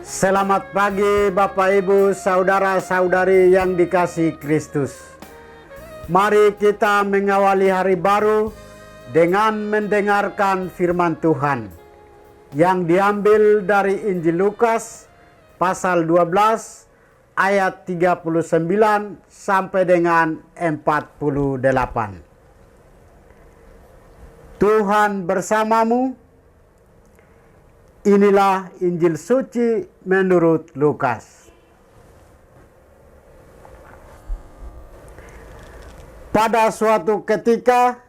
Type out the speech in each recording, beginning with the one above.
Selamat pagi Bapak Ibu saudara-saudari yang dikasihi Kristus. Mari kita mengawali hari baru dengan mendengarkan firman Tuhan yang diambil dari Injil Lukas pasal 12 ayat 39 sampai dengan 48. Tuhan bersamamu. Inilah Injil suci menurut Lukas. Pada suatu ketika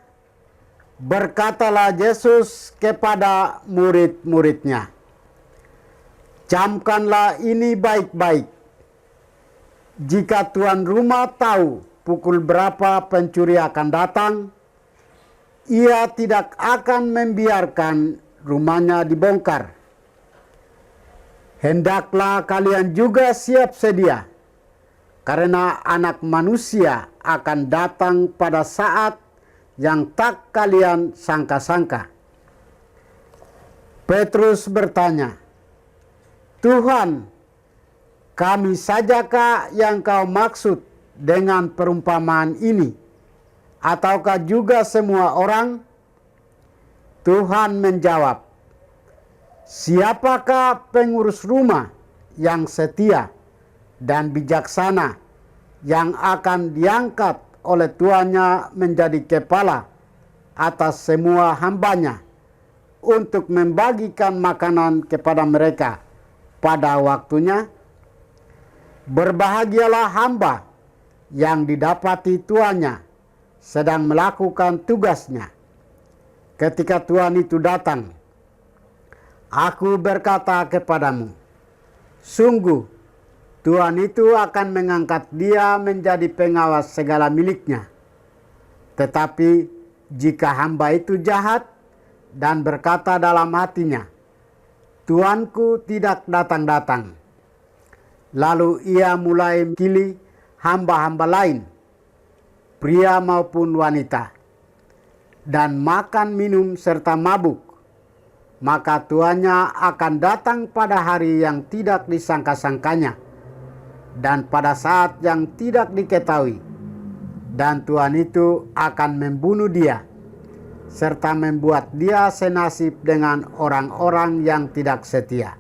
berkatalah Yesus kepada murid-muridnya, "Camkanlah ini baik-baik. Jika tuan rumah tahu pukul berapa pencuri akan datang, ia tidak akan membiarkan rumahnya dibongkar. Hendaklah kalian juga siap sedia, karena Anak Manusia akan datang pada saat yang tak kalian sangka-sangka." Petrus bertanya, "Tuhan, kami sajakah yang kau maksud dengan perumpamaan ini, ataukah juga semua orang?" Tuhan menjawab, "Siapakah pengurus rumah yang setia dan bijaksana yang akan diangkat oleh tuannya menjadi kepala atas semua hambanya untuk membagikan makanan kepada mereka pada waktunya? Berbahagialah hamba yang didapati tuannya sedang melakukan tugasnya. Ketika tuan itu datang, aku berkata kepadamu, sungguh Tuhan itu akan mengangkat dia menjadi pengawas segala miliknya. Tetapi jika hamba itu jahat dan berkata dalam hatinya, Tuanku tidak datang-datang, lalu ia mulai pilih hamba-hamba lain, pria maupun wanita, dan makan minum serta mabuk, maka tuannya akan datang pada hari yang tidak disangka-sangkanya dan pada saat yang tidak diketahui, dan Tuhan itu akan membunuh dia serta membuat dia senasib dengan orang-orang yang tidak setia.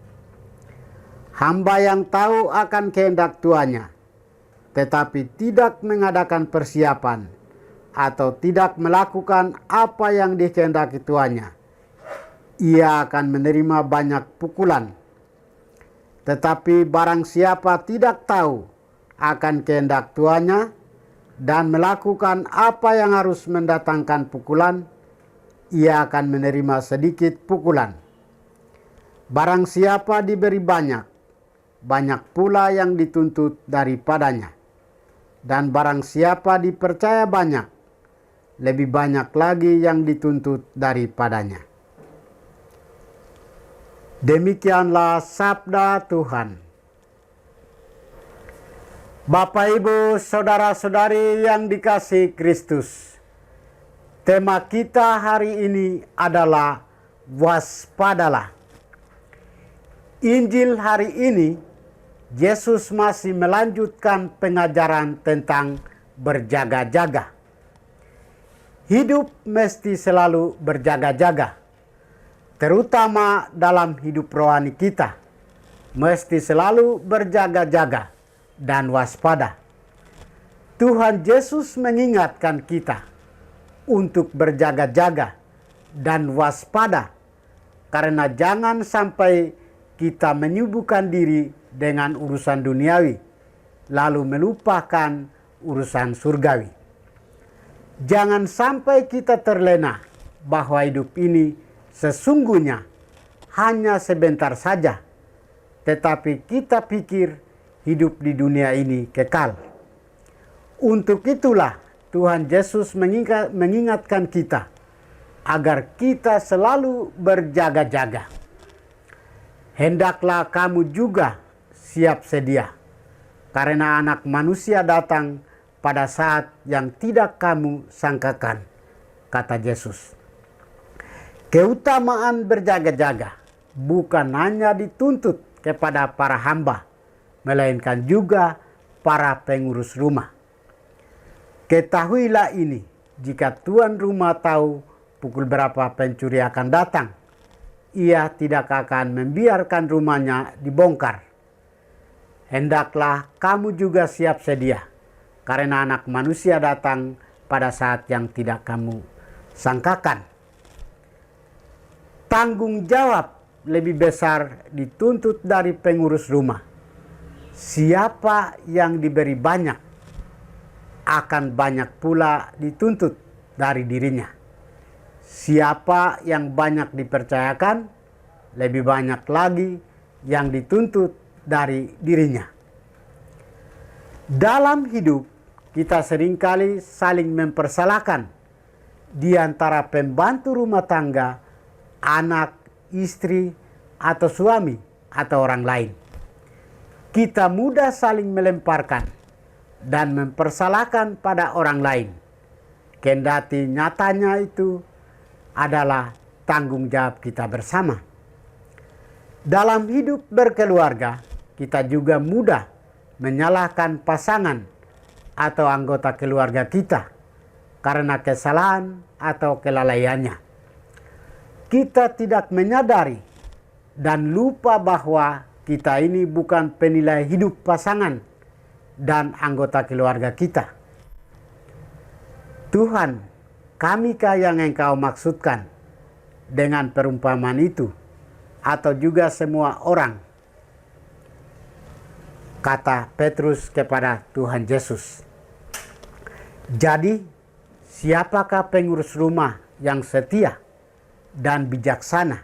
Hamba yang tahu akan kehendak tuannya, tetapi tidak mengadakan persiapan atau tidak melakukan apa yang dikehendaki tuannya, ia akan menerima banyak pukulan. Tetapi barang siapa tidak tahu akan kehendak tuannya dan melakukan apa yang harus mendatangkan pukulan, ia akan menerima sedikit pukulan. Barang siapa diberi banyak, banyak pula yang dituntut daripadanya. Dan barang siapa dipercaya banyak, lebih banyak lagi yang dituntut daripadanya. Demikianlah sabda Tuhan. Bapak, Ibu, saudara-saudari yang dikasihi Kristus, tema kita hari ini adalah waspadalah. Injil hari ini, Yesus masih melanjutkan pengajaran tentang berjaga-jaga. Hidup mesti selalu berjaga-jaga, terutama dalam hidup rohani kita. Mesti selalu berjaga-jaga dan waspada. Tuhan Yesus mengingatkan kita untuk berjaga-jaga dan waspada, karena jangan sampai kita menyibukkan diri dengan urusan duniawi, lalu melupakan urusan surgawi. Jangan sampai kita terlena bahwa hidup ini sesungguhnya hanya sebentar saja, tetapi kita pikir hidup di dunia ini kekal. Untuk itulah Tuhan Yesus mengingatkan kita agar kita selalu berjaga-jaga. Hendaklah kamu juga siap sedia, karena Anak Manusia datang pada saat yang tidak kamu sangkakan, kata Yesus. Keutamaan berjaga-jaga bukan hanya dituntut kepada para hamba, melainkan juga para pengurus rumah. Ketahuilah ini, jika tuan rumah tahu pukul berapa pencuri akan datang, ia tidak akan membiarkan rumahnya dibongkar. Hendaklah kamu juga siap sedia, karena Anak Manusia datang pada saat yang tidak kamu sangkakan. Tanggung jawab lebih besar dituntut dari pengurus rumah. Siapa yang diberi banyak, akan banyak pula dituntut dari dirinya. Siapa yang banyak dipercayakan, lebih banyak lagi yang dituntut dari dirinya. Dalam hidup, kita seringkali saling mempersalahkan di antara pembantu rumah tangga, anak, istri, atau suami, atau orang lain. Kita mudah saling melemparkan dan mempersalahkan pada orang lain, kendati nyatanya itu adalah tanggung jawab kita bersama. Dalam hidup berkeluarga, kita juga mudah menyalahkan pasangan atau anggota keluarga kita karena kesalahan atau kelalaiannya. Kita tidak menyadari dan lupa bahwa kita ini bukan penilai hidup pasangan dan anggota keluarga kita. Tuhan, kamikah yang Engkau maksudkan dengan perumpamaan itu, atau juga semua orang? Kata Petrus kepada Tuhan Yesus. Jadi, siapakah pengurus rumah yang setia dan bijaksana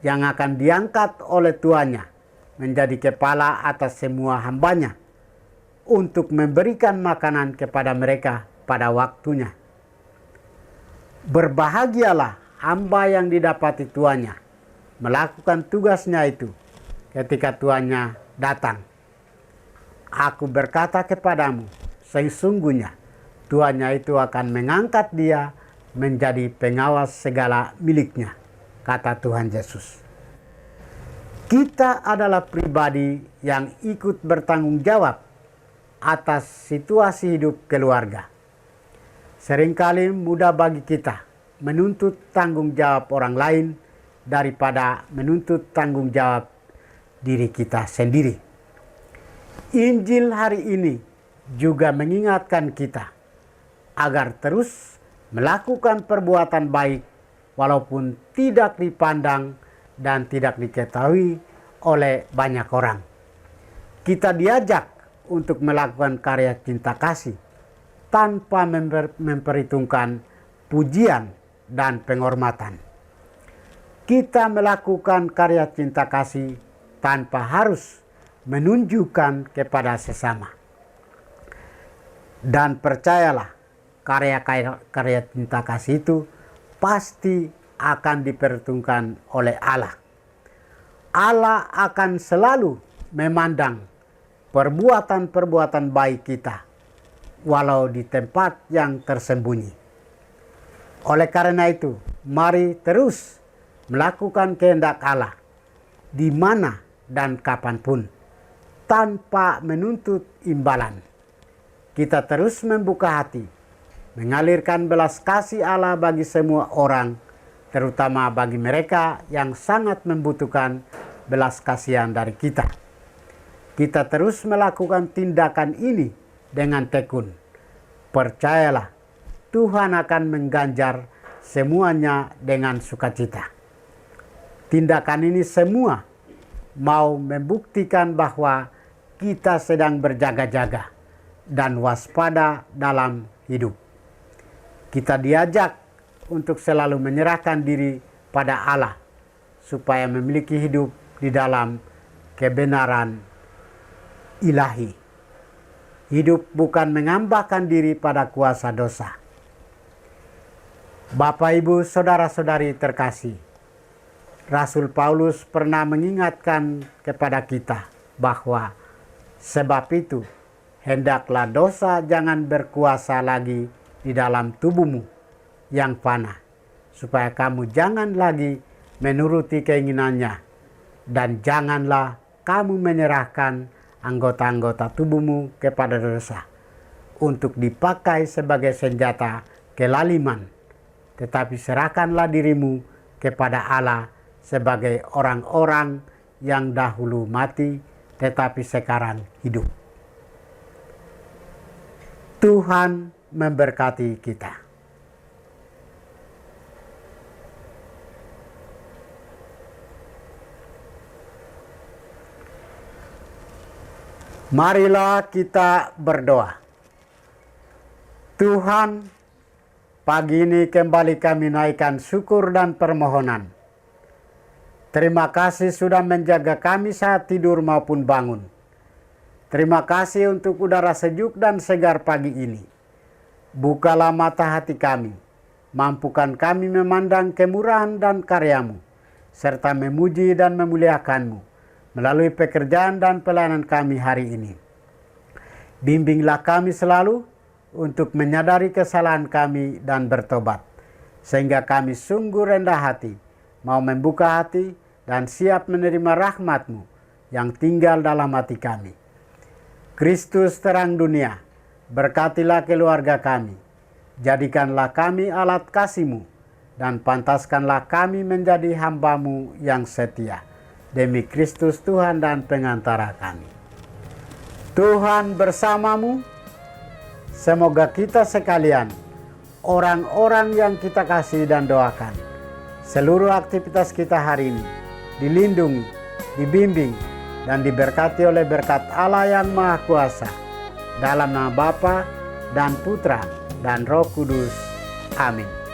yang akan diangkat oleh tuannya menjadi kepala atas semua hambanya untuk memberikan makanan kepada mereka pada waktunya? Berbahagialah hamba yang didapati tuannya melakukan tugasnya itu ketika tuannya datang. Aku berkata kepadamu, sesungguhnya tuannya itu akan mengangkat dia menjadi pengawas segala miliknya, kata Tuhan Yesus. Kita adalah pribadi yang ikut bertanggung jawab atas situasi hidup keluarga. Seringkali mudah bagi kita menuntut tanggung jawab orang lain daripada menuntut tanggung jawab diri kita sendiri. Injil hari ini juga mengingatkan kita agar terus melakukan perbuatan baik walaupun tidak dipandang dan tidak diketahui oleh banyak orang. Kita diajak untuk melakukan karya cinta kasih tanpa memperhitungkan pujian dan penghormatan. Kita melakukan karya cinta kasih tanpa harus menunjukkan kepada sesama. Dan percayalah, karya cinta kasih itu pasti akan diperhitungkan oleh Allah. Allah akan selalu memandang perbuatan-perbuatan baik kita, walau di tempat yang tersembunyi. Oleh karena itu, mari terus melakukan kehendak Allah, di mana dan kapanpun, tanpa menuntut imbalan. Kita terus membuka hati, mengalirkan belas kasih Allah bagi semua orang, terutama bagi mereka yang sangat membutuhkan belas kasihan dari kita. Kita terus melakukan tindakan ini dengan tekun. Percayalah, Tuhan akan mengganjar semuanya dengan sukacita. Tindakan ini semua mau membuktikan bahwa kita sedang berjaga-jaga dan waspada dalam hidup. Kita diajak untuk selalu menyerahkan diri pada Allah supaya memiliki hidup di dalam kebenaran ilahi. Hidup bukan mengambahkan diri pada kuasa dosa. Bapak, Ibu, saudara-saudari terkasih, Rasul Paulus pernah mengingatkan kepada kita bahwa sebab itu hendaklah dosa jangan berkuasa lagi di dalam tubuhmu yang fana, supaya kamu jangan lagi menuruti keinginannya, dan janganlah kamu menyerahkan anggota-anggota tubuhmu kepada dosa untuk dipakai sebagai senjata kelaliman, tetapi serahkanlah dirimu kepada Allah sebagai orang-orang yang dahulu mati tetapi sekarang hidup. Tuhan memberkati kita. Marilah kita berdoa. Tuhan, pagi ini kembali kami naikkan syukur dan permohonan. Terima kasih sudah menjaga kami saat tidur maupun bangun. Terima kasih untuk udara sejuk dan segar pagi ini. Bukalah mata hati kami, mampukan kami memandang kemurahan dan karya-Mu, serta memuji dan memuliakan-Mu melalui pekerjaan dan pelayanan kami hari ini. Bimbinglah kami selalu untuk menyadari kesalahan kami dan bertobat, sehingga kami sungguh rendah hati, mau membuka hati dan siap menerima rahmat-Mu yang tinggal dalam hati kami. Kristus terang dunia, berkatilah keluarga kami, jadikanlah kami alat kasih-Mu, dan pantaskanlah kami menjadi hamba-Mu yang setia. Demi Kristus Tuhan dan pengantara kami. Tuhan bersamamu. Semoga kita sekalian, orang-orang yang kita kasih dan doakan, seluruh aktivitas kita hari ini dilindungi, dibimbing, dan diberkati oleh berkat Allah yang Maha Kuasa. Dalam nama Bapa dan Putra dan Roh Kudus. Amin.